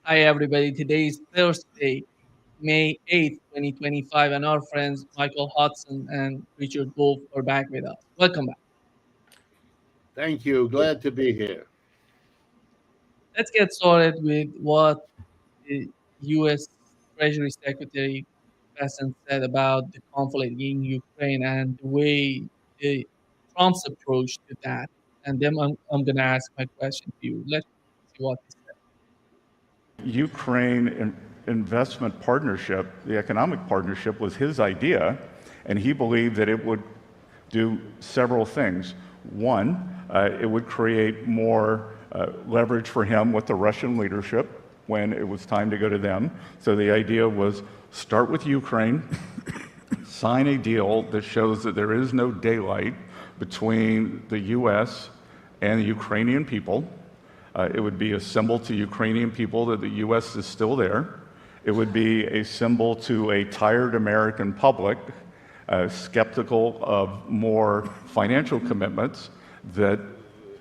Hi, everybody. Today is Thursday, May 8th, 2025, and our friends Michael Hudson and Richard Wolff are back with us. Welcome back. Thank you. Glad to be here. Let's get started with what the U.S. Treasury Secretary President said about the conflict in Ukraine and the way Trump's approach to that. And then I'm going to ask my question to you. Let's see what he said. Ukraine investment partnership, the economic partnership, was his idea, and he believed that it would do several things. One, it would create more leverage for him with the Russian leadership when it was time to go to them. So the idea was start with Ukraine, sign a deal that shows that there is no daylight between the U.S. and the Ukrainian people. It would be a symbol to Ukrainian people that the U.S. is still there. It would be a symbol to a tired American public, skeptical of more financial commitments, that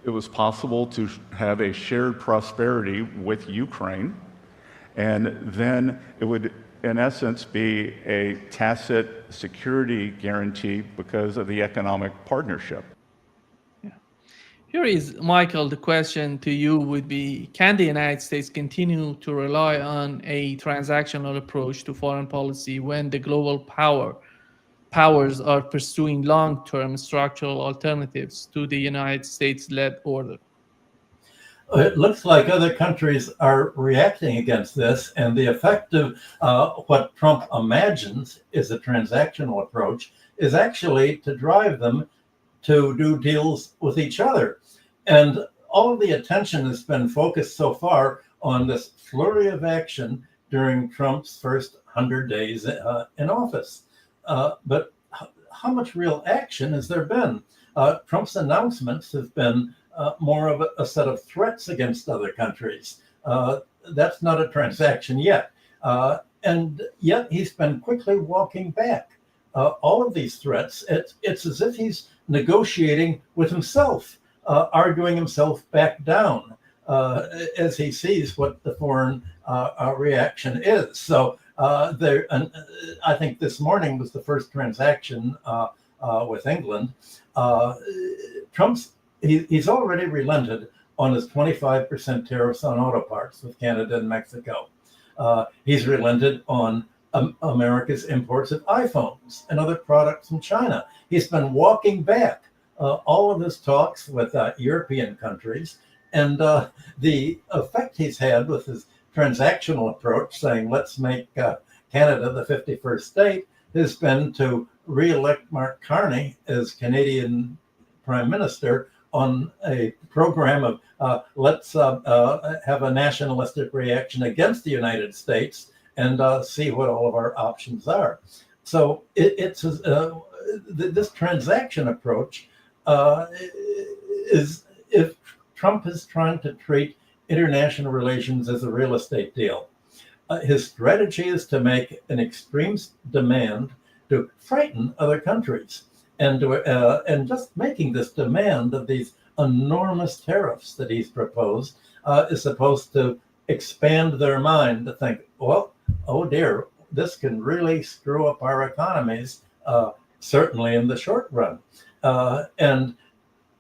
it was possible to have a shared prosperity with Ukraine. And then it would, in essence, be a tacit security guarantee because of the economic partnership. Here is, Michael, the question to you would be, can the United States continue to rely on a transactional approach to foreign policy when the global powers are pursuing long-term structural alternatives to the United States-led order? It looks like other countries are reacting against this, and the effect of what Trump imagines is a transactional approach is actually to drive them to do deals with each other. And all of the attention has been focused so far on this flurry of action during Trump's first 100 days in office. But how much real action has there been? Trump's announcements have been more of a set of threats against other countries. That's not a transaction yet. And yet he's been quickly walking back all of these threats. It's as if he's negotiating with himself, arguing himself back down as he sees what the foreign reaction is. So I think this morning was the first transaction with England. He's already relented on his 25% tariffs on auto parts with Canada and Mexico. He's relented on America's imports of iPhones and other products from China. He's been walking back all of his talks with European countries, and the effect he's had with his transactional approach, saying let's make Canada the 51st state, has been to re-elect Mark Carney as Canadian Prime Minister on a program of let's have a nationalistic reaction against the United States and see what all of our options are. So it's this transaction approach is, if Trump is trying to treat international relations as a real estate deal, his strategy is to make an extreme demand to frighten other countries. And just making this demand of these enormous tariffs that he's proposed is supposed to expand their mind to think, well, oh dear, this can really screw up our economies, certainly in the short run. And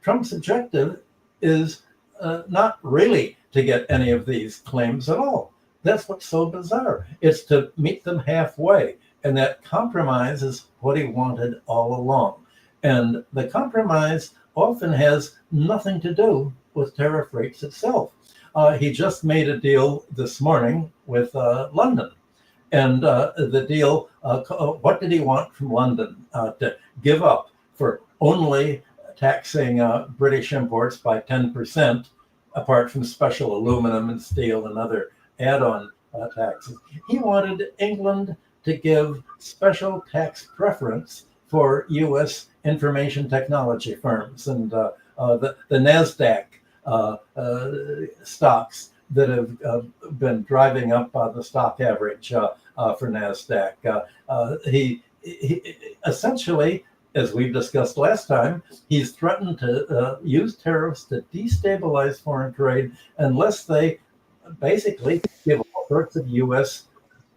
Trump's objective is not really to get any of these claims at all. That's what's so bizarre. It's to meet them halfway. And that compromise is what he wanted all along. And the compromise often has nothing to do with tariff rates itself. He just made a deal this morning with London. And the deal, what did he want from London? To give up for only taxing British imports by 10%, apart from special aluminum and steel and other add-on taxes. He wanted England to give special tax preference for U.S. information technology firms and the NASDAQ stocks that have been driving up the stock average for NASDAQ. He essentially, as we've discussed last time, he's threatened to use tariffs to destabilize foreign trade unless they basically give sorts of U.S.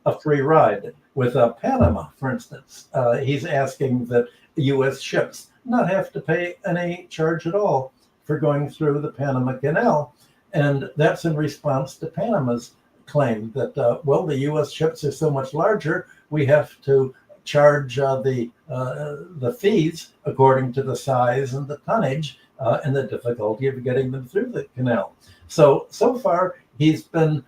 a free ride. With Panama, for instance, he's asking that U.S. ships not have to pay any charge at all for going through the Panama Canal. And that's in response to Panama's claim that, the U.S. ships are so much larger, we have to charge the fees according to the size and the tonnage and the difficulty of getting them through the canal. So far, he's been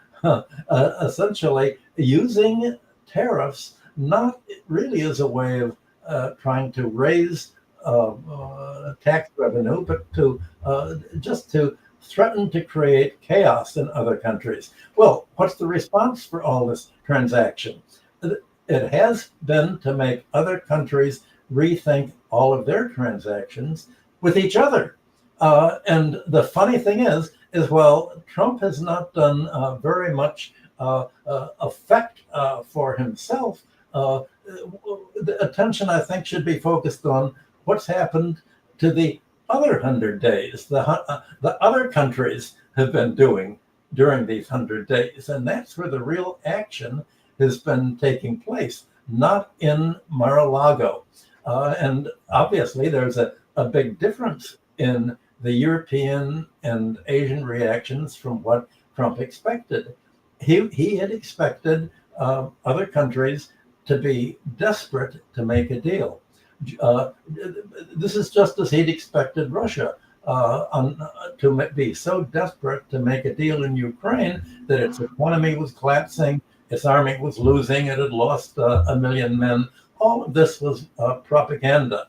essentially using tariffs not really as a way of trying to raise tax revenue, but to just to threaten to create chaos in other countries. Well, what's the response for all this transaction? It has been to make other countries rethink all of their transactions with each other. And the funny thing is, Trump has not done very much effect for himself. The attention, I think, should be focused on what's happened to the other 100 days, the other countries have been doing during these 100 days. And that's where the real action has been taking place, not in Mar-a-Lago. And obviously, there's a big difference in the European and Asian reactions from what Trump expected. He had expected other countries to be desperate to make a deal. This is just as he'd expected Russia to be so desperate to make a deal in Ukraine that its economy was collapsing, its army was losing, it had lost 1 million men. All of this was propaganda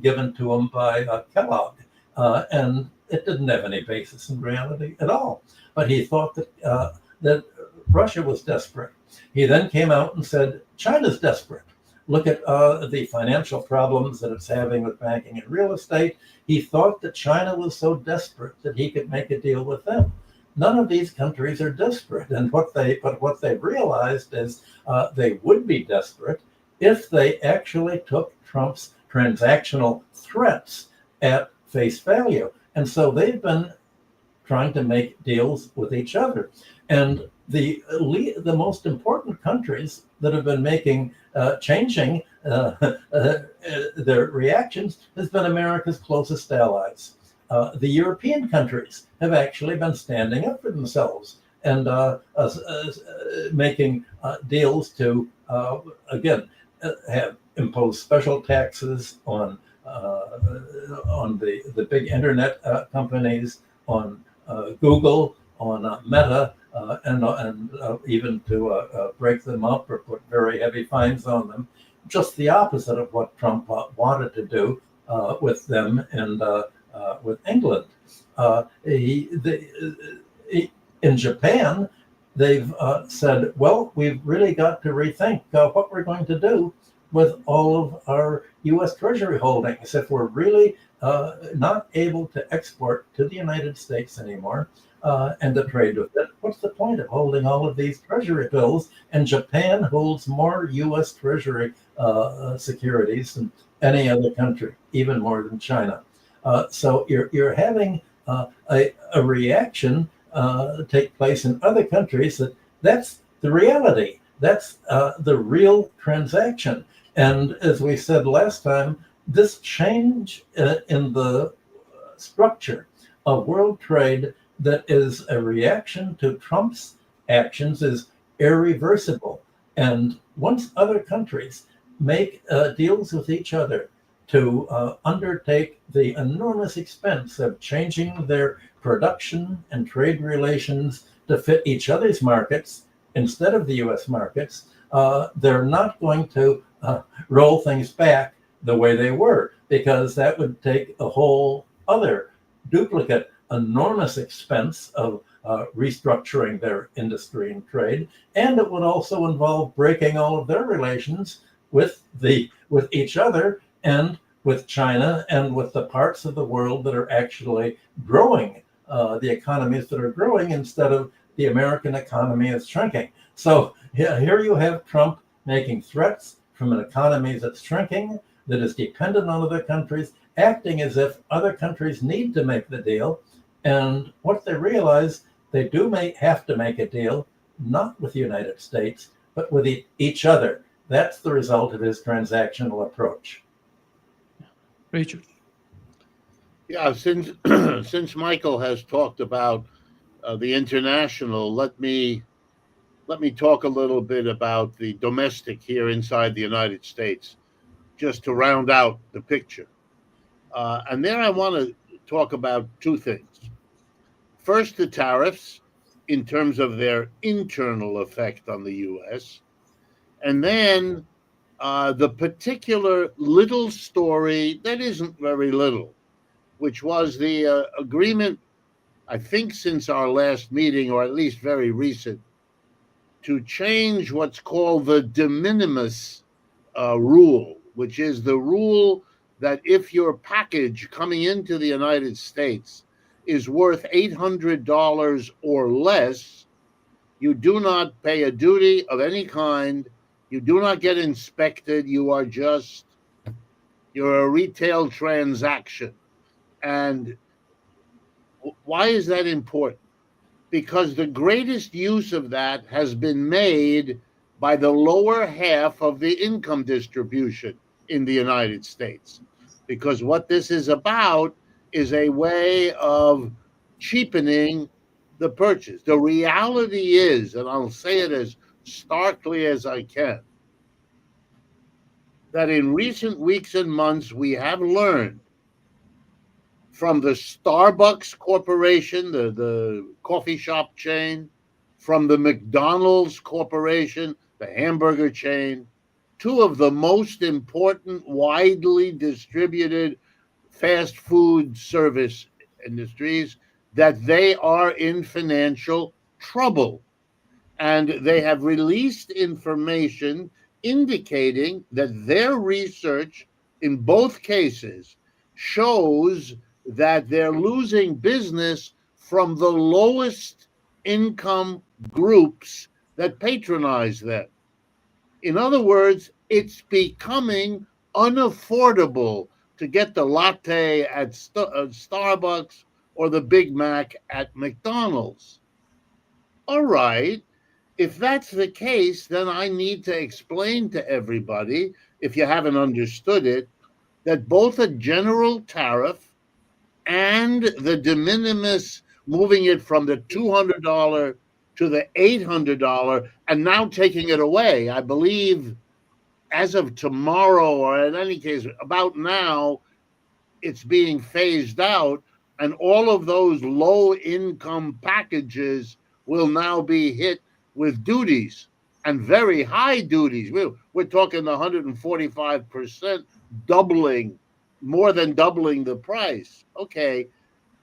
given to him by Kellogg, and it didn't have any basis in reality at all. But he thought that Russia was desperate. He then came out and said, China's desperate. Look at the financial problems that it's having with banking and real estate. He thought that China was so desperate that he could make a deal with them. None of these countries are desperate. And what they've realized is they would be desperate if they actually took Trump's transactional threats at face value. And so they've been trying to make deals with each other. And the most important countries that have been changing their reactions has been America's closest allies. The European countries have actually been standing up for themselves and making deals to, have imposed special taxes on the big internet companies, on Google, on Meta, and even to break them up or put very heavy fines on them. Just the opposite of what Trump wanted to do with them and with England. In Japan, they've said, well, we've really got to rethink what we're going to do with all of our U.S. Treasury holdings if we're really not able to export to the United States anymore and to trade with it. What's the point of holding all of these Treasury bills? And Japan holds more U.S. Treasury securities than any other country, even more than China. So you're having a reaction take place in other countries that's the reality. That's the real transaction. And as we said last time, this change in the structure of world trade that is a reaction to Trump's actions is irreversible. And once other countries make deals with each other to undertake the enormous expense of changing their production and trade relations to fit each other's markets instead of the U.S. markets, they're not going to roll things back the way they were, because that would take a whole other duplicate, enormous expense of restructuring their industry and trade, and it would also involve breaking all of their relations with each other and with China and with the parts of the world that are actually growing, the economies that are growing instead of the American economy is shrinking. So here you have Trump making threats from an economy that's shrinking, that is dependent on other countries, acting as if other countries need to make the deal. And what they realize, they do have to make a deal, not with the United States, but with each other. That's the result of his transactional approach. Richard. Yeah, since since Michael has talked about the international, let me talk a little bit about the domestic here inside the United States, just to round out the picture. And there I want to talk about two things. First, the tariffs in terms of their internal effect on the U.S., and then the particular little story that isn't very little, which was the agreement, I think, since our last meeting, or at least very recent, to change what's called the de minimis rule, which is the rule that if your package coming into the United States is worth $800 or less, you do not pay a duty of any kind. You do not get inspected. You're a retail transaction. And why is that important? Because the greatest use of that has been made by the lower half of the income distribution in the United States. Because what this is about is a way of cheapening the purchase. The reality is, and I'll say it as starkly as I can, that in recent weeks and months, we have learned from the Starbucks Corporation, the coffee shop chain, from the McDonald's Corporation, the hamburger chain, two of the most important, widely distributed fast food service industries, that they are in financial trouble. And they have released information indicating that their research in both cases shows that they're losing business from the lowest income groups that patronize them. In other words, it's becoming unaffordable to get the latte at Starbucks or the Big Mac at McDonald's. All right. If that's the case, then I need to explain to everybody, if you haven't understood it, that both a general tariff and the de minimis, moving it from the $200 to the $800 and now taking it away, I believe as of tomorrow, or in any case, about now, it's being phased out. And all of those low income packages will now be hit with duties, and very high duties. We're talking 145%, doubling, more than doubling the price. Okay,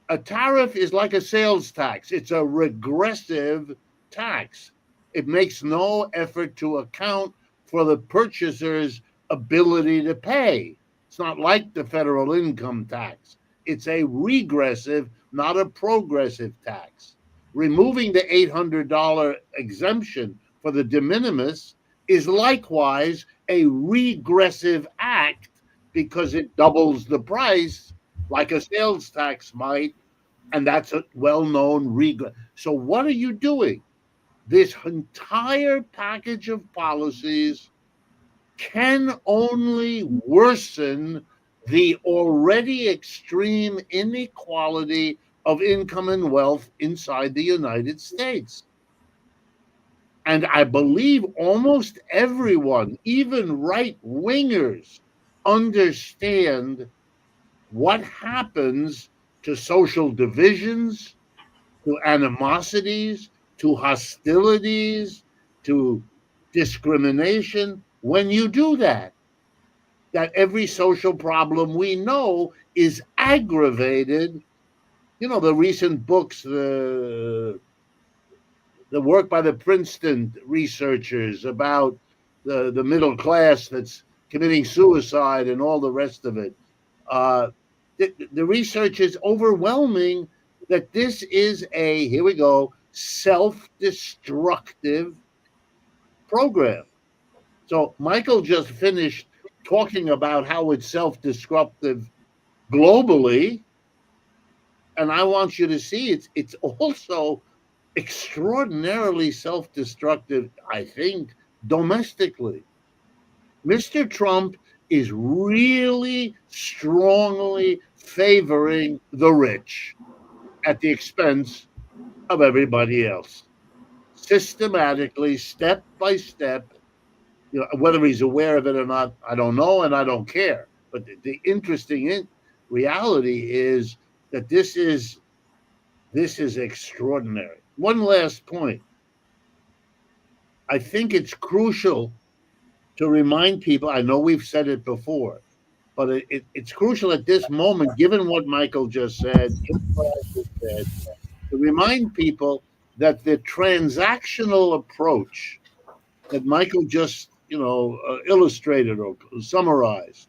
a tariff is like a sales tax. It's a regressive tax. It makes no effort to account for the purchaser's ability to pay. It's not like the federal income tax. It's a regressive, not a progressive tax. Removing the $800 exemption for the de minimis is likewise a regressive act because it doubles the price like a sales tax might, and that's a well-known regress. So what are you doing? This entire package of policies can only worsen the already extreme inequality of income and wealth inside the United States. And I believe almost everyone, even right wingers, understand what happens to social divisions, to animosities, to hostilities, to discrimination when you do that. That every social problem we know is aggravated. You know, the recent books, the work by the Princeton researchers about the middle class that's committing suicide and all the rest of it. The research is overwhelming that this is a, here we go, self-destructive program. So Michael just finished talking about how it's self-destructive globally, and I want you to see it's also extraordinarily self-destructive, I think, domestically. Mr. Trump is really strongly favoring the rich at the expense of everybody else. Systematically, step by step, whether he's aware of it or not, I don't know, and I don't care. But the interesting reality is that this is extraordinary. One last point. I think it's crucial to remind people. I know we've said it before, but it's crucial at this moment, given what Michael just said, to remind people that the transactional approach that Michael just, illustrated or summarized,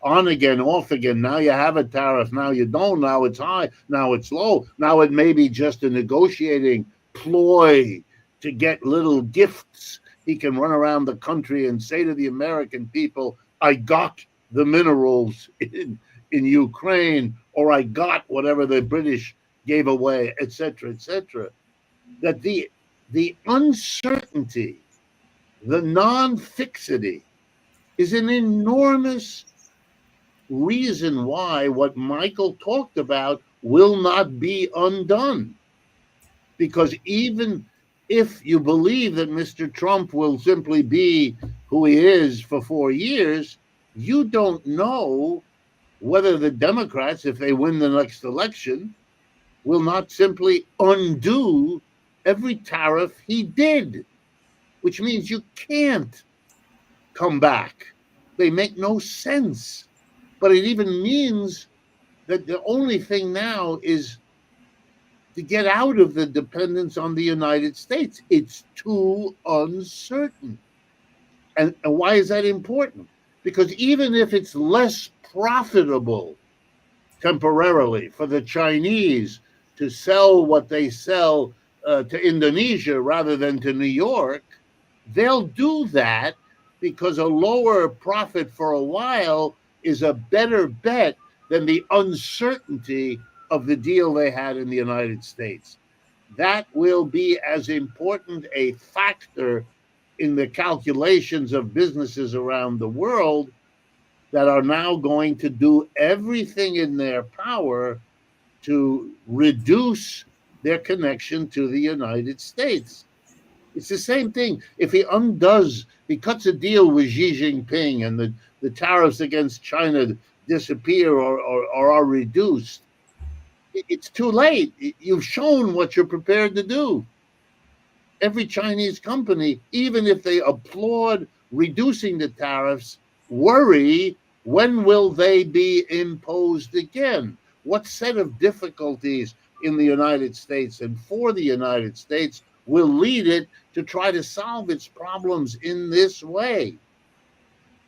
on again, off again. Now you have a tariff. Now you don't. Now it's high. Now it's low. Now it may be just a negotiating ploy to get little gifts. He can run around the country and say to the American people, I got the minerals in Ukraine, or I got whatever the British gave away, etc., etc. That the uncertainty, the non-fixity, is an enormous reason why what Michael talked about will not be undone. Because even if you believe that Mr. Trump will simply be who he is for 4 years, you don't know whether the Democrats, if they win the next election, will not simply undo every tariff he did, which means you can't come back. They make no sense. But it even means that the only thing now is to get out of the dependence on the United States. It's too uncertain. And why is that important? Because even if it's less profitable temporarily for the Chinese to sell what they sell to Indonesia rather than to New York, they'll do that because a lower profit for a while is a better bet than the uncertainty of the deal they had in the United States. That will be as important a factor in the calculations of businesses around the world that are now going to do everything in their power to reduce their connection to the United States. It's the same thing. If he cuts a deal with Xi Jinping and the tariffs against China disappear or are reduced, it's too late. You've shown what you're prepared to do. Every Chinese company, even if they applaud reducing the tariffs, worry, when will they be imposed again? What set of difficulties in the United States and for the United States will lead it to try to solve its problems in this way?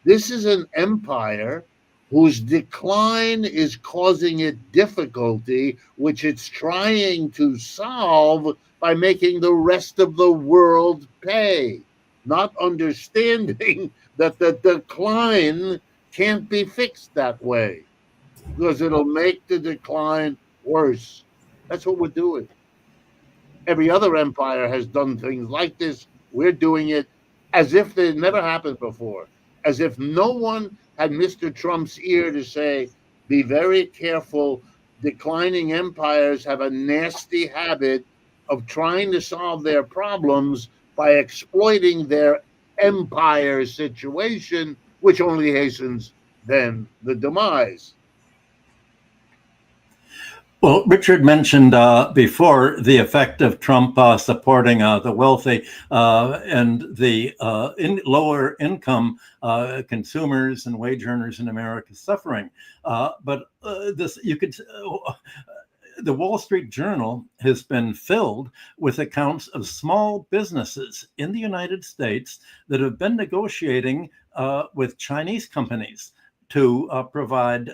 This is an empire whose decline is causing it difficulty, which it's trying to solve by making the rest of the world pay, not understanding that the decline can't be fixed that way because it'll make the decline worse. That's what we're doing. Every other empire has done things like this. We're doing it as if it never happened before, as if no one had Mr. Trump's ear to say, be very careful. Declining empires have a nasty habit of trying to solve their problems by exploiting their empire situation, which only hastens then the demise. Well, Richard mentioned before the effect of Trump supporting the wealthy and the lower income consumers and wage earners in America suffering. But the Wall Street Journal has been filled with accounts of small businesses in the United States that have been negotiating with Chinese companies to provide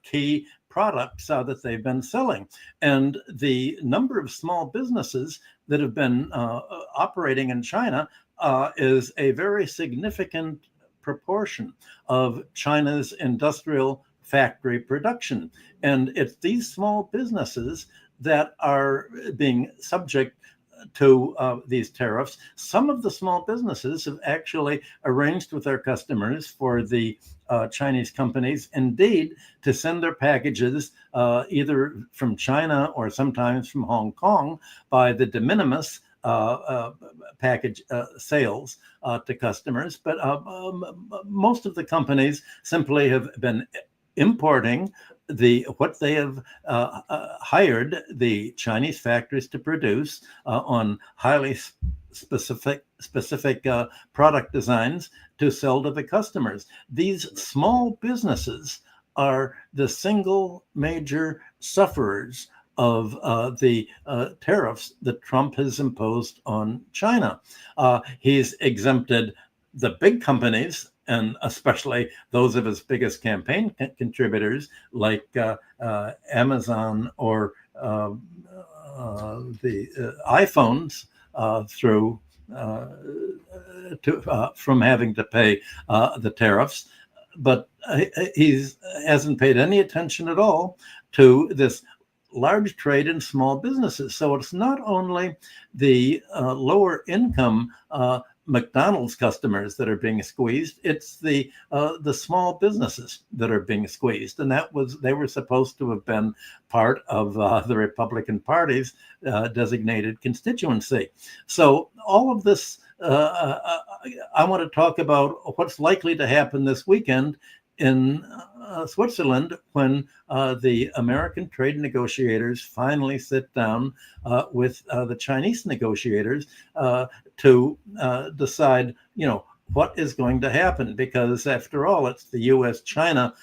key products that they've been selling. And the number of small businesses that have been operating in China is a very significant proportion of China's industrial factory production. And it's these small businesses that are being subject to these tariffs. Some of the small businesses have actually arranged with their customers for the Chinese companies, indeed, to send their packages either from China or sometimes from Hong Kong by the de minimis package sales to customers. But most of the companies simply have been importing what they have hired the Chinese factories to produce on highly specific product designs to sell to the customers. These small businesses are the single major sufferers of the tariffs that Trump has imposed on China. He's exempted the big companies, and especially those of his biggest campaign contributors like Amazon or the iPhones from having to pay the tariffs. But he hasn't paid any attention at all to this large trade in small businesses. So it's not only the lower income McDonald's customers that are being squeezed, it's the small businesses that are being squeezed. And they were supposed to have been part of the Republican Party's designated constituency. So all of this, I want to talk about what's likely to happen this weekend in Switzerland when the American trade negotiators finally sit down with the Chinese negotiators to decide, what is going to happen, because after all, it's the U.S.-China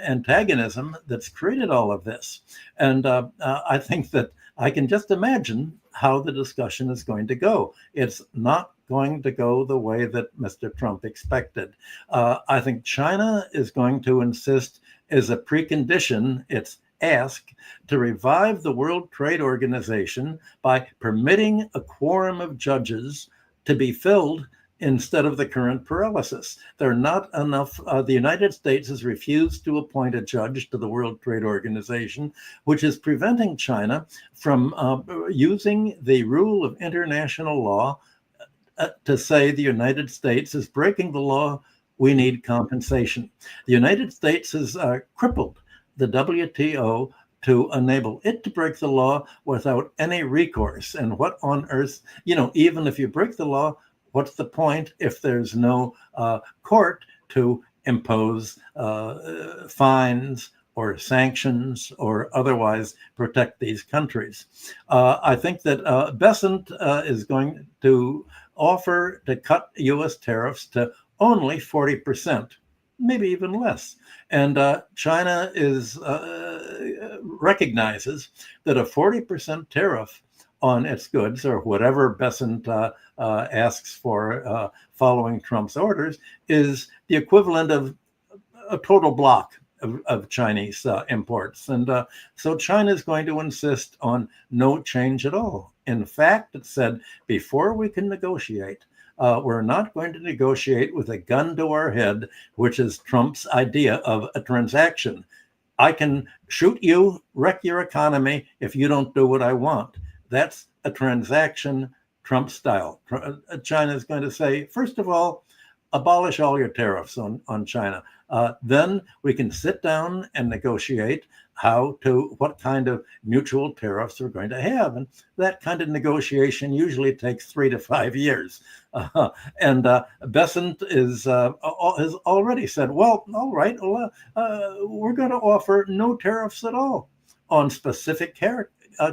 antagonism that's created all of this. And I think that I can just imagine how the discussion is going to go. It's not going to go the way that Mr. Trump expected. I think China is going to insist as a precondition, its ask, to revive the World Trade Organization by permitting a quorum of judges to be filled instead of the current paralysis. There are not enough. The United States has refused to appoint a judge to the World Trade Organization, which is preventing China from using the rule of international law to say the United States is breaking the law, we need compensation. The United States has crippled the WTO to enable it to break the law without any recourse. And what on earth, even if you break the law, what's the point if there's no court to impose fines or sanctions or otherwise protect these countries? I think that Besant is going to offer to cut U.S. tariffs to only 40%, maybe even less. And China recognizes that a 40% tariff on its goods, or whatever Besant asks for following Trump's orders, is the equivalent of a total block of Chinese imports. And so China is going to insist on no change at all. In fact, it said, before we can negotiate, we're not going to negotiate with a gun to our head, which is Trump's idea of a transaction. I can shoot you, wreck your economy if you don't do what I want. That's a transaction, Trump style. China is going to say, first of all, abolish all your tariffs on China. Then we can sit down and negotiate what kind of mutual tariffs we're going to have. And that kind of negotiation usually takes 3 to 5 years. And Besant has already said, well, all right, we're going to offer no tariffs at all on specific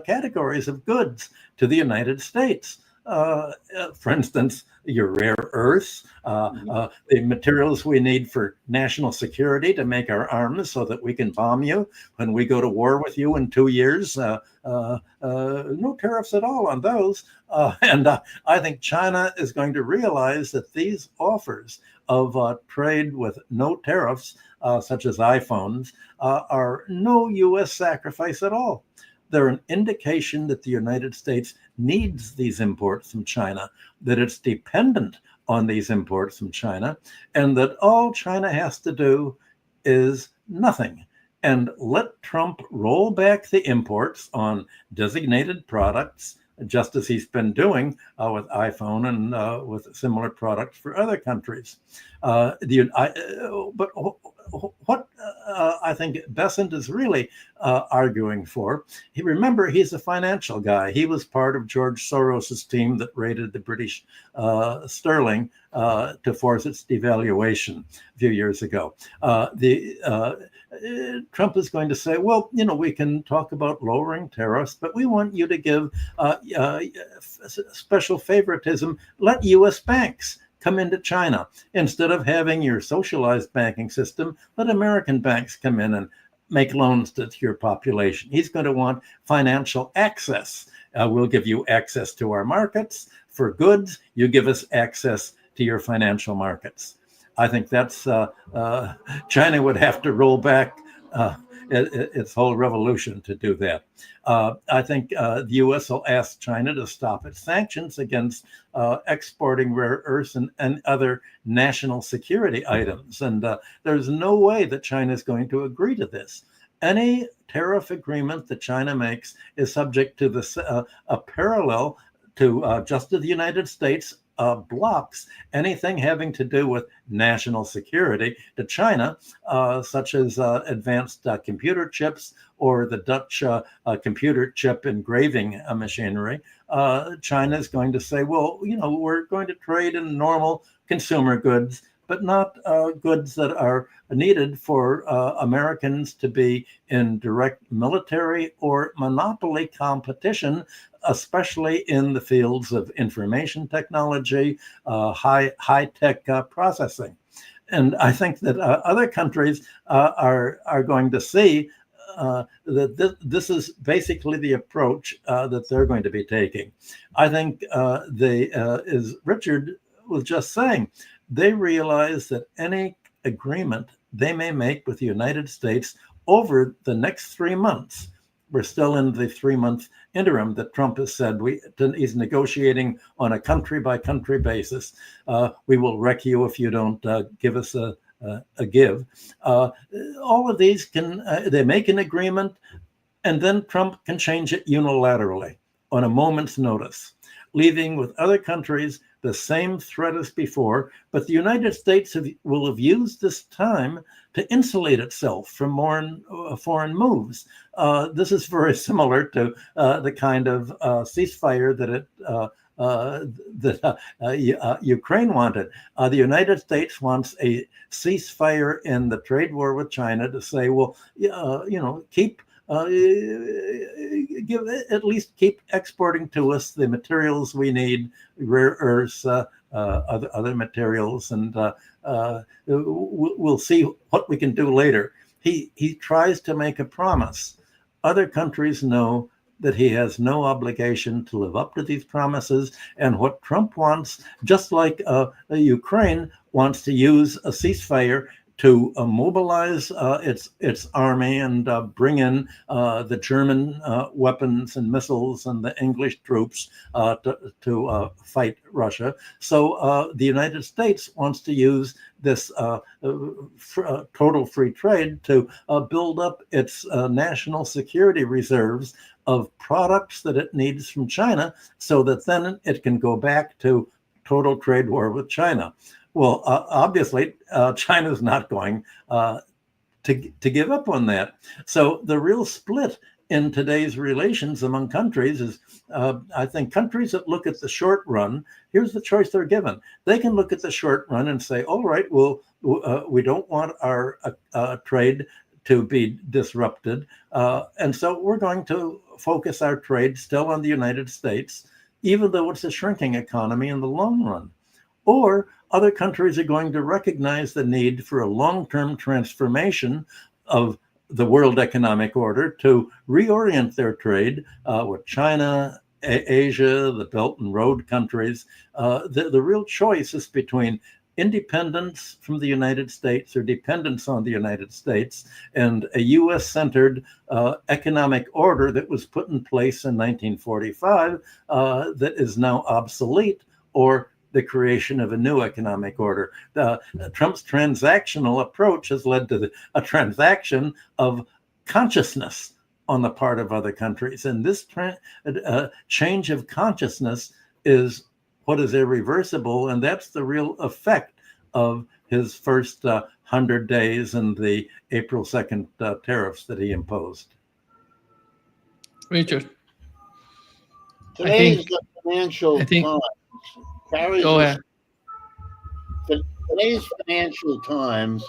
categories of goods to the United States. For instance, your rare earths, the materials we need for national security to make our arms so that we can bomb you when we go to war with you in 2 years. No tariffs at all on those. And I think China is going to realize that these offers of trade with no tariffs, such as iPhones, are no U.S. sacrifice at all. They're an indication that the United States needs these imports from China, that it's dependent on these imports from China, and that all China has to do is nothing and let Trump roll back the imports on designated products, just as he's been doing with iPhone and with similar products for other countries. But what I think Bessent is really arguing for, remember, he's a financial guy. He was part of George Soros's team that raided the British sterling to force its devaluation a few years ago. Trump is going to say, well, we can talk about lowering tariffs, but we want you to give special favoritism. Let U.S. banks come into China. Instead of having your socialized banking system, let American banks come in and make loans to your population. He's going to want financial access. We'll give you access to our markets for goods. You give us access to your financial markets. I think that's China would have to roll back its whole revolution to do that. I think the U.S. will ask China to stop its sanctions against exporting rare earths and other national security items. And there's no way that China is going to agree to this. Any tariff agreement that China makes is subject to a parallel to just as the United States blocks anything having to do with national security to China, such as advanced computer chips or the Dutch computer chip engraving machinery. China is going to say, well, we're going to trade in normal consumer goods, but not goods that are needed for Americans to be in direct military or monopoly competition, especially in the fields of information technology, high-tech processing. And I think that other countries are going to see that this is basically the approach that they're going to be taking. I think as Richard was just saying, they realize that any agreement they may make with the United States over the next 3 months, we're still in the 3-month interim that Trump has said he's negotiating on a country-by-country basis. We will wreck you if you don't give us a give. All of these they make an agreement, and then Trump can change it unilaterally on a moment's notice, leaving with other countries the same threat as before. But the United States will have used this time to insulate itself from more foreign moves. This is very similar to the kind of ceasefire that Ukraine wanted. The United States wants a ceasefire in the trade war with China to say, well, keep keep exporting to us the materials we need, rare earths, other materials, and we'll see what we can do later. He tries to make a promise. Other countries know that he has no obligation to live up to these promises, and what Trump wants, just like Ukraine wants to use a ceasefire to mobilize its army and bring in the German weapons and missiles and the English troops to fight Russia. So the United States wants to use this total free trade to build up its national security reserves of products that it needs from China, so that then it can go back to total trade war with China. Well, obviously, China's not going to give up on that. So the real split in today's relations among countries is, I think, countries that look at the short run, here's the choice they're given. They can look at the short run and say, all right, well, we don't want our trade to be disrupted. And so we're going to focus our trade still on the United States, even though it's a shrinking economy in the long run. Or other countries are going to recognize the need for a long-term transformation of the world economic order to reorient their trade with China, Asia, the Belt and Road countries. The real choice is between independence from the United States or dependence on the United States and a U.S.-centered economic order that was put in place in 1945 that is now obsolete, or the creation of a new economic order. Trump's transactional approach has led to a transaction of consciousness on the part of other countries. And this change of consciousness is what is irreversible. And that's the real effect of his first 100 days and the April 2nd tariffs that he imposed. Richard, Today's Financial I think, Times carries go ahead. Today's Financial Times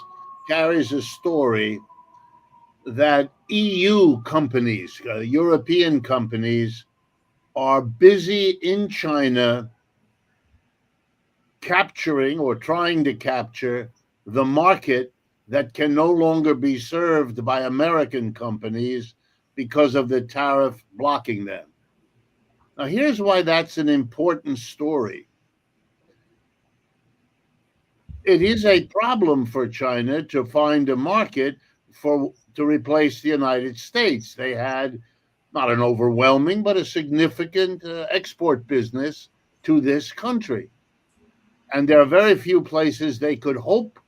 carries a story that EU companies, European companies, are busy in China capturing or trying to capture the market that can no longer be served by American companies because of the tariff blocking them. Now, here's why that's an important story. It is a problem for China to find a market to replace the United States. They had not an overwhelming, but a significant export business to this country. And there are very few places they could hope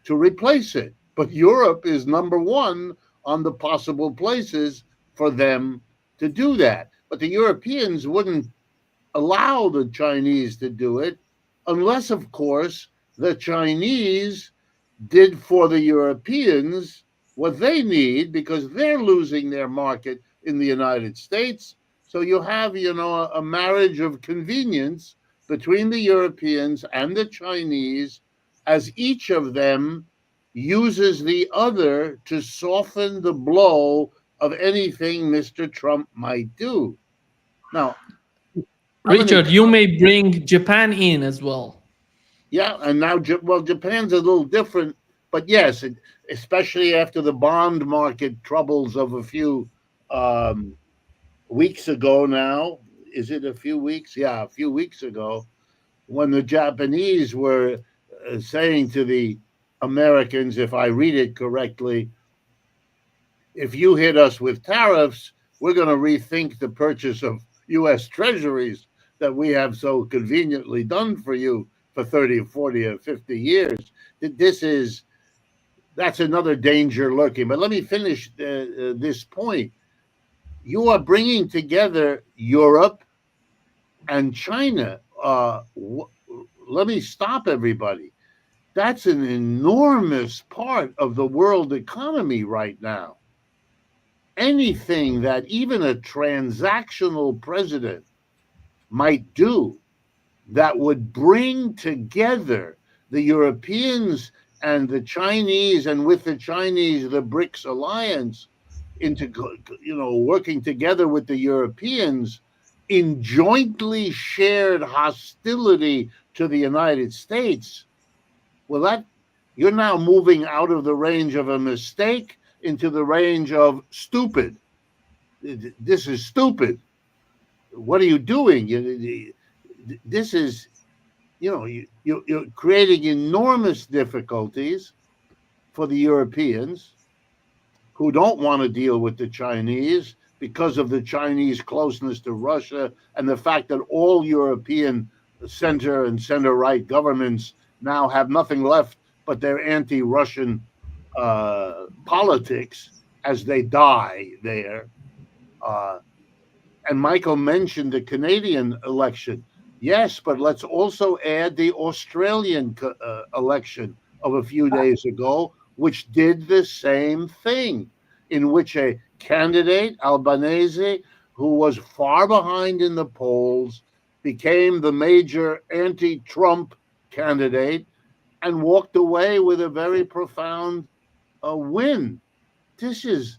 to replace it. But Europe is number one on the possible places for them to do that. But the Europeans wouldn't allow the Chinese to do it unless, of course, the Chinese did for the Europeans what they need, because they're losing their market in the United States. So you have, a marriage of convenience between the Europeans and the Chinese, as each of them uses the other to soften the blow of anything Mr. Trump might do. Now, Richard, you may bring Japan in as well. Yeah, and now, Japan's a little different, but yes, especially after the bond market troubles of a few weeks ago now. Is it a few weeks? Yeah, a few weeks ago, when the Japanese were saying to the Americans, if I read it correctly, if you hit us with tariffs, we're going to rethink the purchase of U.S. treasuries that we have so conveniently done for you for 30 or 40 or 50 years. That's another danger lurking. But let me finish this point. You are bringing together Europe and China. Let me stop everybody. That's an enormous part of the world economy right now. Anything that even a transactional president might do that would bring together the Europeans and the Chinese, and with the Chinese, the BRICS alliance, into working together with the Europeans in jointly shared hostility to the United States. Well, that you're now moving out of the range of a mistake into the range of stupid. This is stupid. What are you doing? This is, you're creating enormous difficulties for the Europeans, who don't want to deal with the Chinese because of the Chinese closeness to Russia and the fact that all European center and center-right governments now have nothing left but their anti-Russian politics as they die there. And Michael mentioned the Canadian election. Yes, but let's also add the Australian election of a few days ago, which did the same thing, in which a candidate, Albanese, who was far behind in the polls, became the major anti-Trump candidate and walked away with a very profound win. These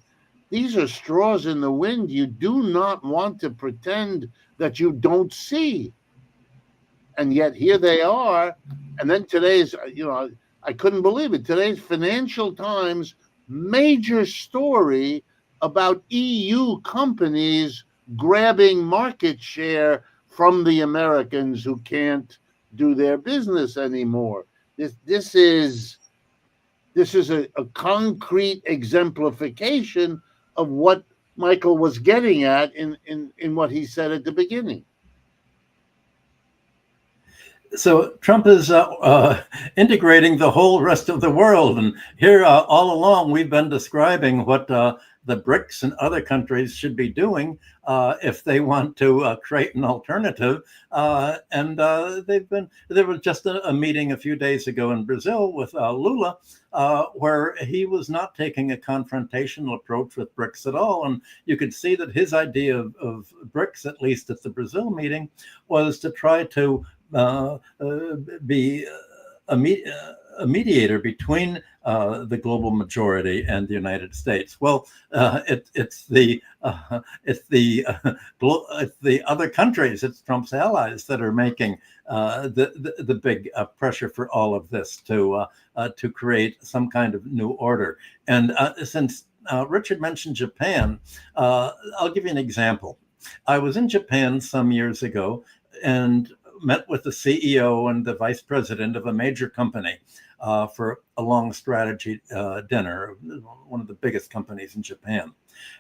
are straws in the wind. You do not want to pretend that you don't see. And yet here they are. And then today's, I couldn't believe it. Today's Financial Times major story about EU companies grabbing market share from the Americans who can't do their business anymore. This is a concrete exemplification of what Michael was getting at in what he said at the beginning. So Trump is integrating the whole rest of the world. And here all along, we've been describing what the BRICS and other countries should be doing if they want to create an alternative. There was just a meeting a few days ago in Brazil with Lula, where he was not taking a confrontational approach with BRICS at all. And you could see that his idea of BRICS, at least at the Brazil meeting, was to try to be a mediator between the global majority and the United States. Well, it's the other countries, it's Trump's allies that are making the big pressure for all of this to create some kind of new order. And since Richard mentioned Japan, I'll give you an example. I was in Japan some years ago and met with the CEO and the vice president of a major company for a long strategy dinner, one of the biggest companies in Japan.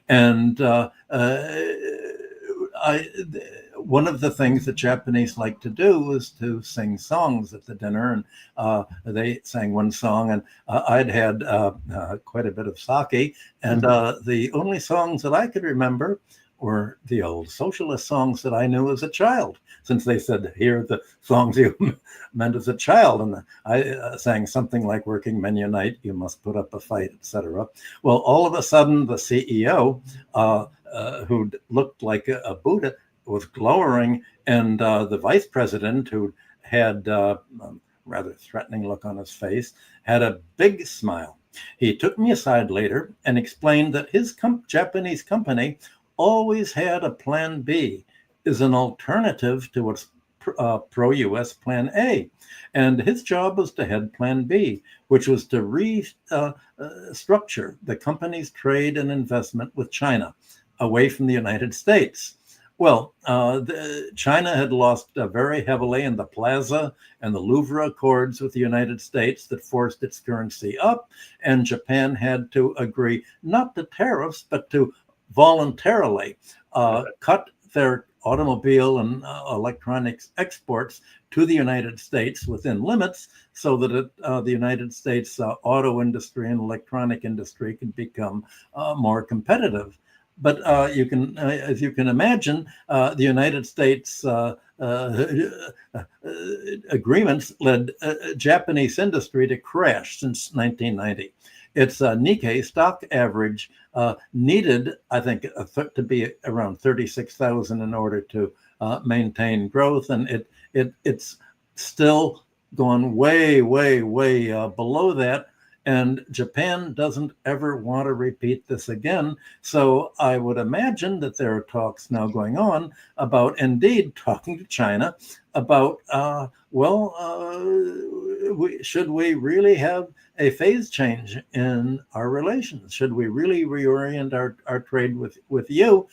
And one of the things that Japanese like to do is to sing songs at the dinner. And they sang one song, and I'd had quite a bit of sake. And the only songs that I could remember were the old socialist songs that I knew as a child, since they said, here are the songs you meant as a child. And I sang something like Working Men Unite, You Must Put Up a Fight, etc. Well, all of a sudden, the CEO, who looked like a Buddha, was glowering, and the vice president, who had a rather threatening look on his face, had a big smile. He took me aside later and explained that his Japanese company always had a plan B as an alternative to its pro-US plan A. And his job was to head plan B, which was to restructure the company's trade and investment with China away from the United States. Well, China had lost very heavily in the Plaza and the Louvre Accords with the United States that forced its currency up, and Japan had to agree not to tariffs, but to voluntarily cut their automobile and electronics exports to the United States within limits, so that the United States auto industry and electronic industry could become more competitive. But you can, as you can imagine, the United States agreements led Japanese industry to crash since 1990. Its Nikkei stock average needed, I think, to be around 36,000 in order to maintain growth, and it's still gone way below that. And Japan doesn't ever want to repeat this again. So I would imagine that there are talks now going on about indeed talking to China about, should we really have a phase change in our relations? Should we really reorient our trade with you?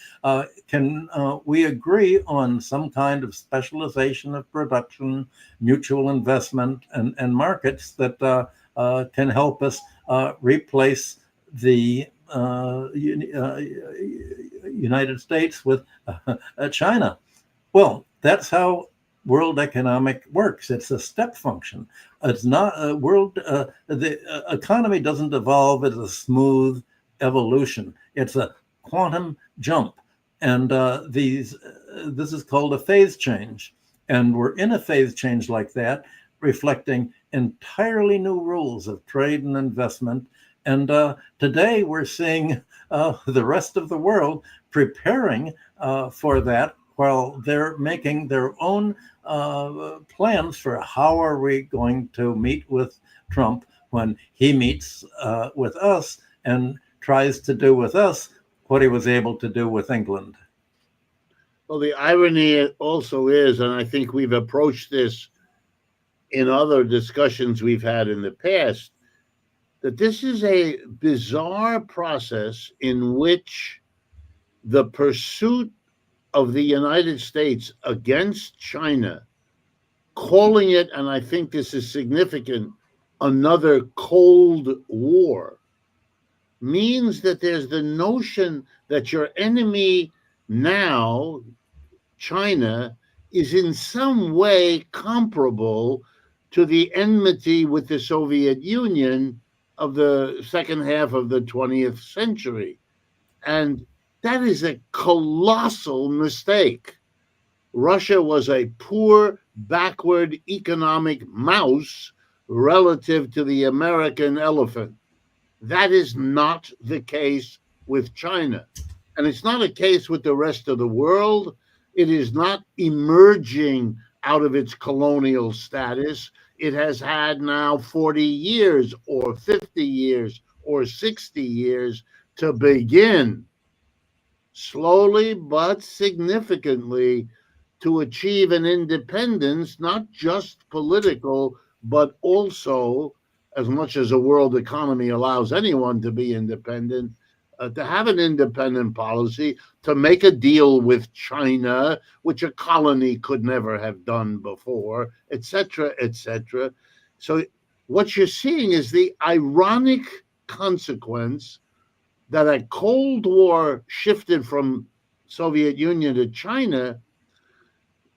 Can we agree on some kind of specialization of production, mutual investment, and markets that can help us replace the United States with China? Well, that's how world economic works. It's a step function. It's not a world. The economy doesn't evolve as a smooth evolution. It's a quantum jump, and this is called a phase change. And we're in a phase change like that, reflecting entirely new rules of trade and investment. And today we're seeing the rest of the world preparing for that, while they're making their own plans for how are we going to meet with Trump when he meets with us and tries to do with us what he was able to do with England. Well, the irony also is, and I think we've approached this in other discussions we've had in the past, that this is a bizarre process in which the pursuit of the United States against China, calling it, and I think this is significant, another Cold War, means that there's the notion that your enemy now, China, is in some way comparable to the enmity with the Soviet Union of the second half of the 20th century. And that is a colossal mistake. Russia was a poor, backward economic mouse relative to the American elephant. That is not the case with China. And it's not a case with the rest of the world. It is not emerging out of its colonial status. It has had now 40 years or 50 years or 60 years to begin slowly but significantly to achieve an independence, not just political, but also, as much as a world economy allows anyone to be independent, to have an independent policy, to make a deal with China, which a colony could never have done before, etc., etc. So what you're seeing is the ironic consequence that a Cold War shifted from Soviet Union to China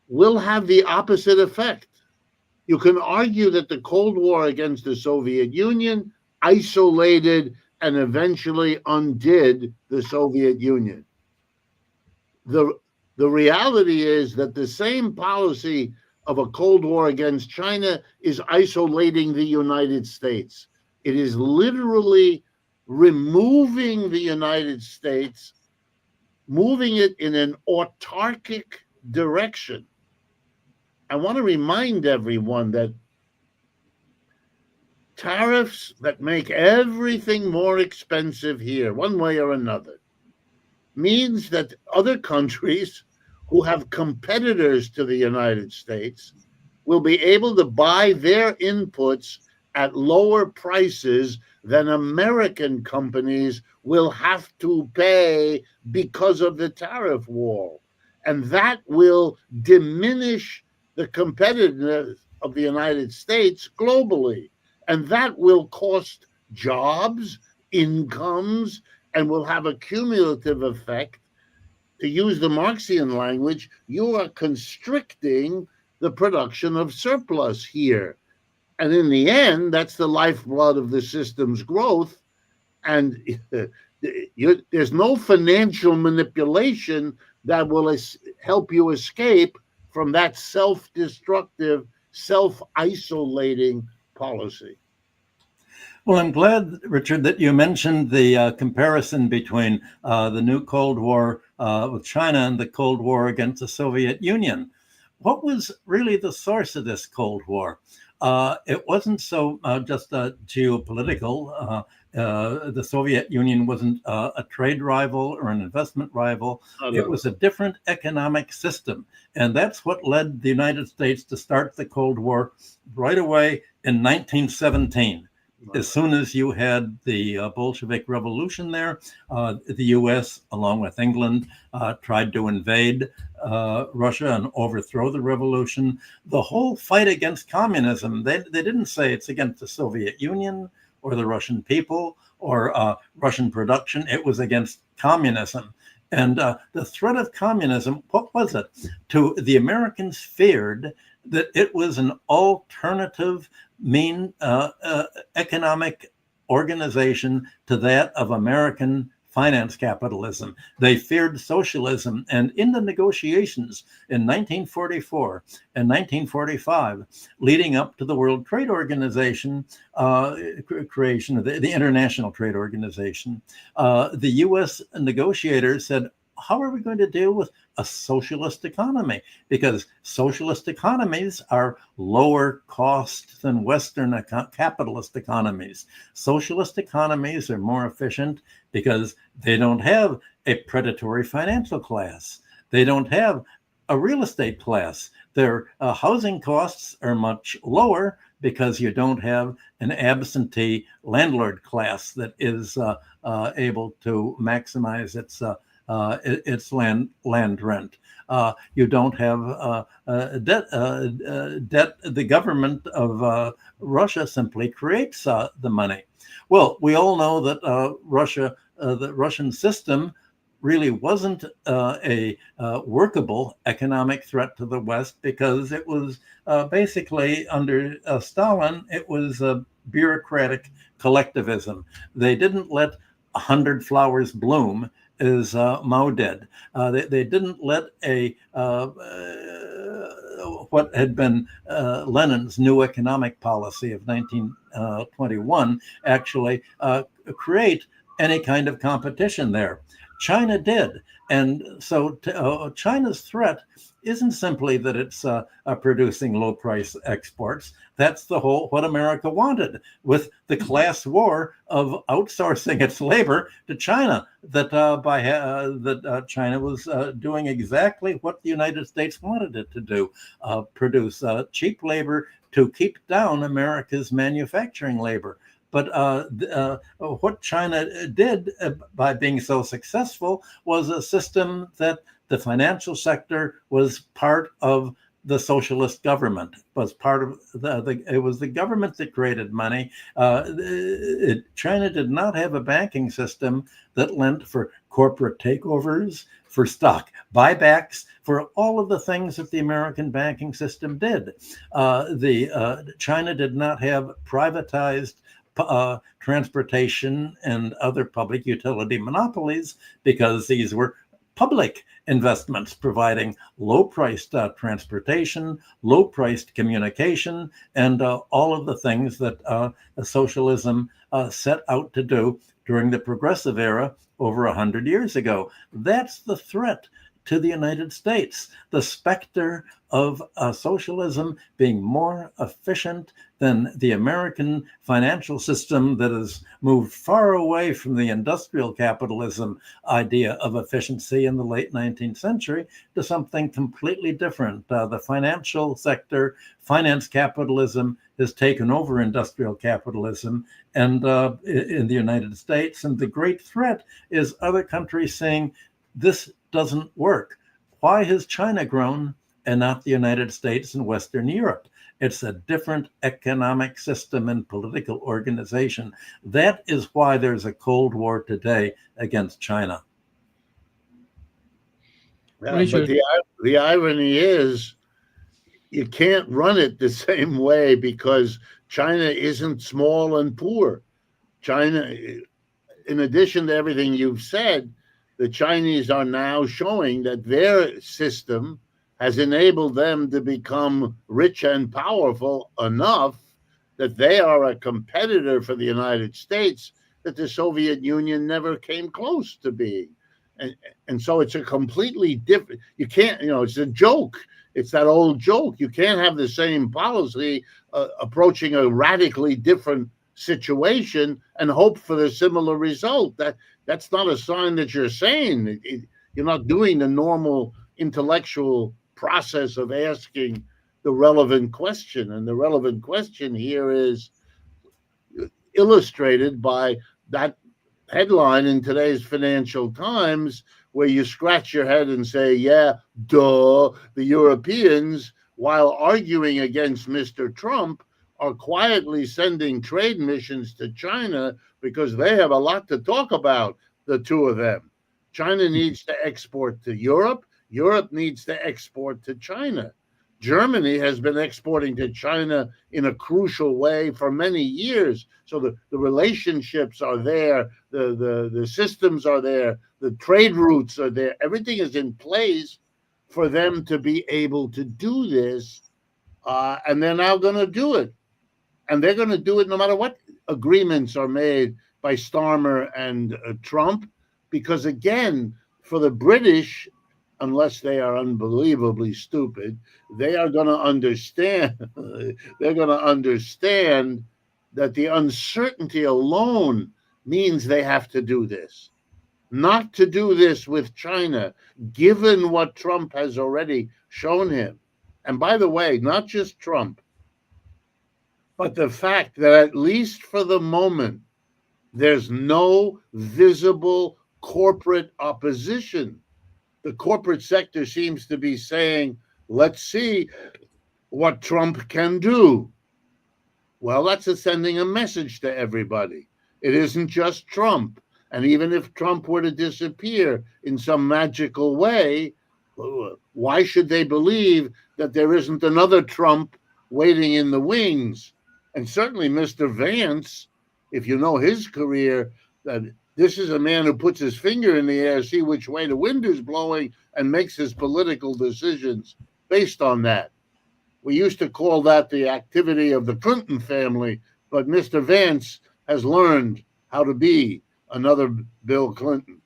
will have the opposite effect. You can argue that the Cold War against the Soviet Union isolated and eventually undid the Soviet Union. The reality is that the same policy of a Cold War against China is isolating the United States. It is literally removing the United States, moving it in an autarkic direction. I want to remind everyone that tariffs that make everything more expensive here, one way or another, means that other countries who have competitors to the United States will be able to buy their inputs at lower prices than American companies will have to pay because of the tariff wall. And that will diminish the competitiveness of the United States globally. And that will cost jobs, incomes, and will have a cumulative effect. To use the Marxian language, you are constricting the production of surplus here. And in the end, that's the lifeblood of the system's growth. And there's no financial manipulation that will help you escape from that self-destructive, self-isolating policy. Well, I'm glad, Richard, that you mentioned the comparison between the new Cold War with China and the Cold War against the Soviet Union. What was really the source of this Cold War? It wasn't so just geopolitical. The Soviet Union wasn't a trade rival or an investment rival. It was a different economic system. And that's what led the United States to start the Cold War right away in 1917. As soon as you had the Bolshevik Revolution there, the U.S., along with England, tried to invade Russia and overthrow the revolution. The whole fight against communism, they didn't say it's against the Soviet Union or the Russian people or Russian production. It was against communism. And the threat of communism, what was it? The Americans feared that it was an alternative economic organization to that of American finance capitalism. They feared socialism. And in the negotiations in 1944 and 1945, leading up to the World Trade Organization creation of the International Trade Organization, the U.S. negotiators said, how are we going to deal with a socialist economy? Because socialist economies are lower cost than Western capitalist economies. Socialist economies are more efficient because they don't have a predatory financial class. They don't have a real estate class. Their housing costs are much lower because you don't have an absentee landlord class that is able to maximize its land rent. You don't have debt. The government of Russia simply creates the money. Well, we all know that the Russian system really wasn't a workable economic threat to the West because it was basically under Stalin, it was a bureaucratic collectivism. They didn't let 100 flowers bloom as Mao did. They didn't let what had been Lenin's new economic policy of 1921 actually create any kind of competition there. China did. And so China's threat isn't simply that it's producing low price exports. That's what America wanted with the class war of outsourcing its labor to China. That China was doing exactly what the United States wanted it to do: produce cheap labor to keep down America's manufacturing labor. But what China did by being so successful was a system that the financial sector was part of the socialist government, was part of it was the government that created money. China did not have a banking system that lent for corporate takeovers, for stock buybacks, for all of the things that the American banking system did. China did not have privatized transportation and other public utility monopolies, because these were public investments providing low-priced transportation, low-priced communication, and all of the things that socialism set out to do during the progressive era over 100 years ago. That's the threat to the United States, the specter of socialism being more efficient than the American financial system that has moved far away from the industrial capitalism idea of efficiency in the late 19th century to something completely different. The financial sector, finance capitalism, has taken over industrial capitalism and in the United States. And the great threat is other countries saying, this doesn't work. Why has China grown and not the United States and Western Europe? It's a different economic system and political organization. That is why there's a Cold War today against China. But the irony is, you can't run it the same way, because China isn't small and poor. China, in addition to everything you've said, the Chinese are now showing that their system has enabled them to become rich and powerful enough that they are a competitor for the United States that the Soviet Union never came close to being. And so it's a completely different, you can't, it's a joke. It's that old joke. You can't have the same policy approaching a radically different situation and hope for the similar result. That's not a sign that you're sane. You're not doing the normal intellectual process of asking the relevant question. And the relevant question here is illustrated by that headline in today's Financial Times, where you scratch your head and say, yeah, duh, the Europeans, while arguing against Mr. Trump, are quietly sending trade missions to China because they have a lot to talk about, the two of them. China needs to export to Europe. Europe needs to export to China. Germany has been exporting to China in a crucial way for many years. So the relationships are there, the systems are there, the trade routes are there. Everything is in place for them to be able to do this, and they're now going to do it. And they're going to do it no matter what agreements are made by Starmer and Trump, because, again, for the British, unless they are unbelievably stupid, they are going to understand. They're going to understand that the uncertainty alone means they have to do this. Not to do this with China, given what Trump has already shown him. And by the way, not just Trump, but the fact that at least for the moment, there's no visible corporate opposition. The corporate sector seems to be saying, let's see what Trump can do. Well, that's sending a message to everybody. It isn't just Trump. And even if Trump were to disappear in some magical way, why should they believe that there isn't another Trump waiting in the wings? And certainly Mr. Vance, if you know his career, that This is a man who puts his finger in the air, see which way the wind is blowing, and makes his political decisions based on that. We used to call that the activity of the Clinton family, but Mr. Vance has learned how to be another Bill Clinton.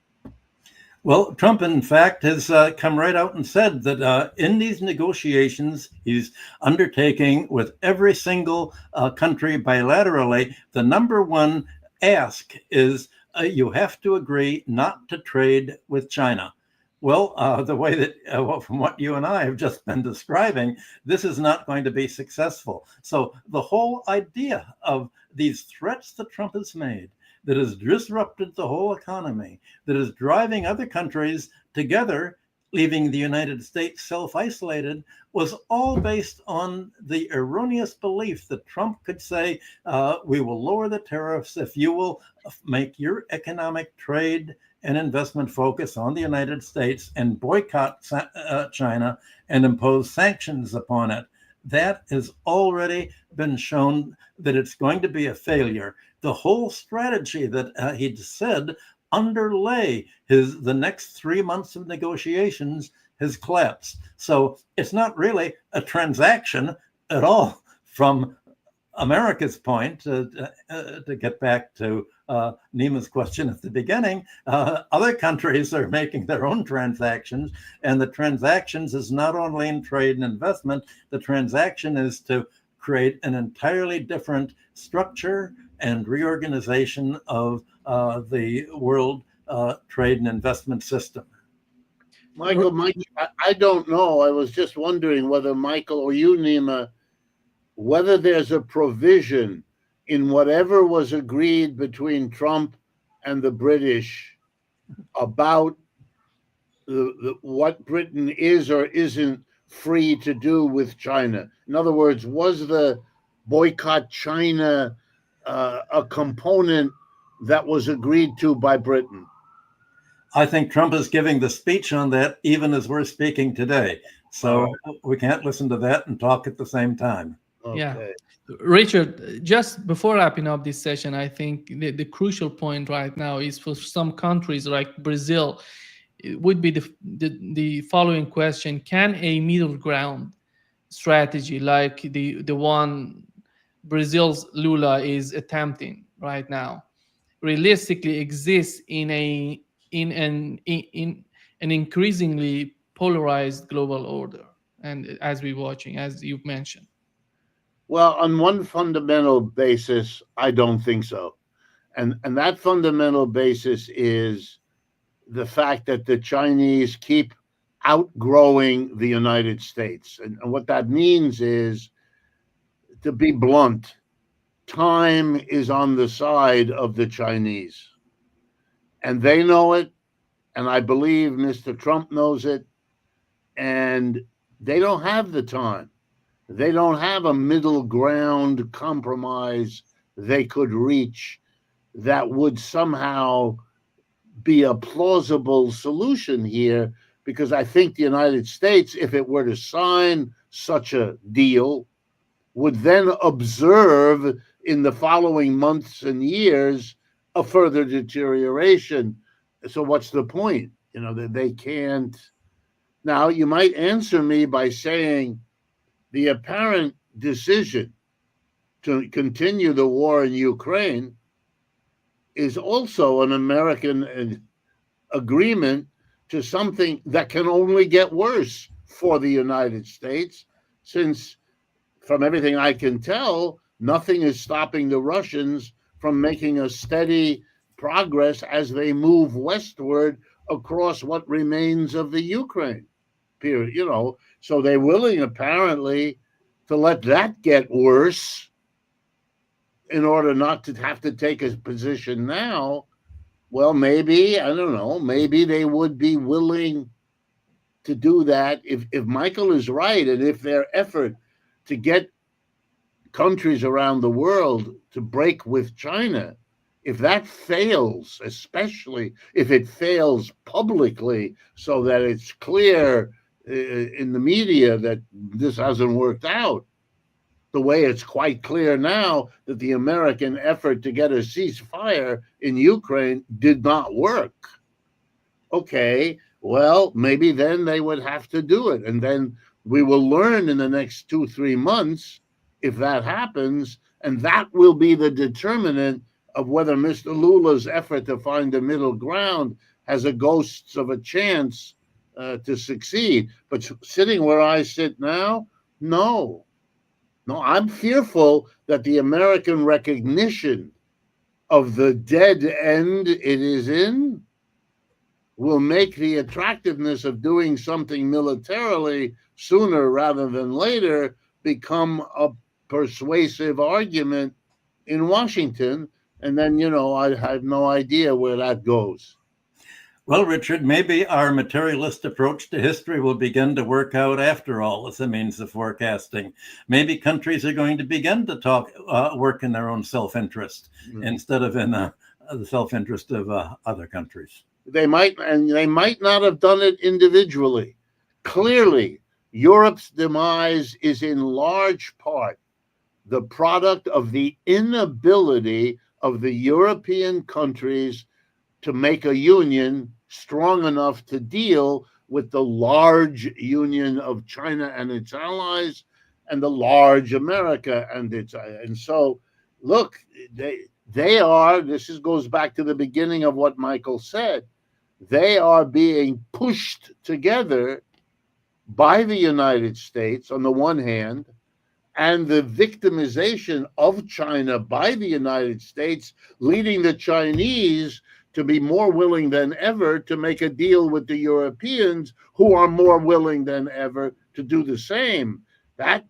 Well, Trump, in fact, has come right out and said that in these negotiations he's undertaking with every single country bilaterally, the number one ask is you have to agree not to trade with China. Well, the way that, from what you and I have just been describing, this is not going to be successful. So the whole idea of these threats that Trump has made, that has disrupted the whole economy, that is driving other countries together, leaving the United States self-isolated, was all based on the erroneous belief that Trump could say, we will lower the tariffs if you will make your economic trade and investment focus on the United States and boycott China and impose sanctions upon it. That has already been shown that it's going to be a failure. The whole strategy that he'd said underlay the next 3 months of negotiations has collapsed. So it's not really a transaction at all from America's point. To get back to Nima's question at the beginning, other countries are making their own transactions, and the transactions is not only in trade and investment, the transaction is to create an entirely different structure and reorganization of the world trade and investment system. Michael, I don't know. I was just wondering whether Michael or you, Nima, whether there's a provision in whatever was agreed between Trump and the British about what Britain is or isn't free to do with China. In other words, was the boycott China a component that was agreed to by Britain? I think Trump is giving the speech on that even as we're speaking today. So we can't listen to that and talk at the same time. Okay. Yeah. Richard, just before wrapping up this session, I think the crucial point right now is for some countries like Brazil, it would be the following question: can a middle ground strategy like the one Brazil's Lula is attempting right now realistically exist in an increasingly polarized global order, and as we're watching, as you've mentioned? Well, on one fundamental basis, I don't think so. And that fundamental basis is the fact that the Chinese keep outgrowing the United States. And what that means is, to be blunt, time is on the side of the Chinese. And they know it. And I believe Mr. Trump knows it. And they don't have the time. They don't have a middle ground compromise they could reach that would somehow be a plausible solution here, because I think the United States, if it were to sign such a deal, would then observe in the following months and years a further deterioration. So what's the point? You know, that they can't. Now, you might answer me by saying the apparent decision to continue the war in Ukraine is also an American agreement to something that can only get worse for the United States, since, from everything I can tell, nothing is stopping the Russians from making a steady progress as they move westward across what remains of the Ukraine period. You know, so they're willing, apparently, to let that get worse in order not to have to take a position now. Well, maybe, I don't know, maybe they would be willing to do that if Michael is right, and if their effort to get countries around the world to break with China, if that fails, especially if it fails publicly so that it's clear in the media that this hasn't worked out, the way it's quite clear now that the American effort to get a ceasefire in Ukraine did not work. Okay, well, maybe then they would have to do it. And then we will learn in the next 2-3 months if that happens. And that will be the determinant of whether Mr. Lula's effort to find a middle ground has a ghost of a chance to succeed. But sitting where I sit now, no. No, I'm fearful that the American recognition of the dead end it is in will make the attractiveness of doing something militarily sooner rather than later become a persuasive argument in Washington. And then, I have no idea where that goes. Well, Richard, maybe our materialist approach to history will begin to work out after all as a means of forecasting. Maybe countries are going to begin to work in their own self-interest instead of in the self-interest of other countries. They might not have done it individually. Clearly, Europe's demise is in large part the product of the inability of the European countries to make a union strong enough to deal with the large union of China and its allies and the large America and so look, they are, goes back to the beginning of what Michael said, they are being pushed together by the United States on the one hand, and the victimization of China by the United States, leading the Chinese to be more willing than ever to make a deal with the Europeans, who are more willing than ever to do the same. That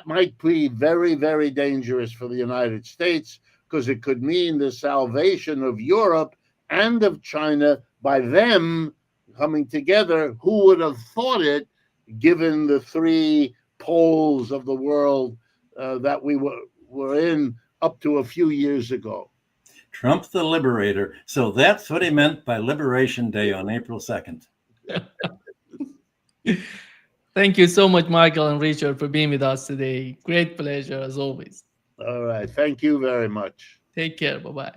might be very, very dangerous for the United States, because it could mean the salvation of Europe and of China by them coming together. Who would have thought it, given the three poles of the world that we were in up to a few years ago? Trump the Liberator. So that's what he meant by Liberation Day on April 2nd. Thank you so much, Michael and Richard, for being with us today. Great pleasure, as always. All right. Thank you very much. Take care. Bye-bye.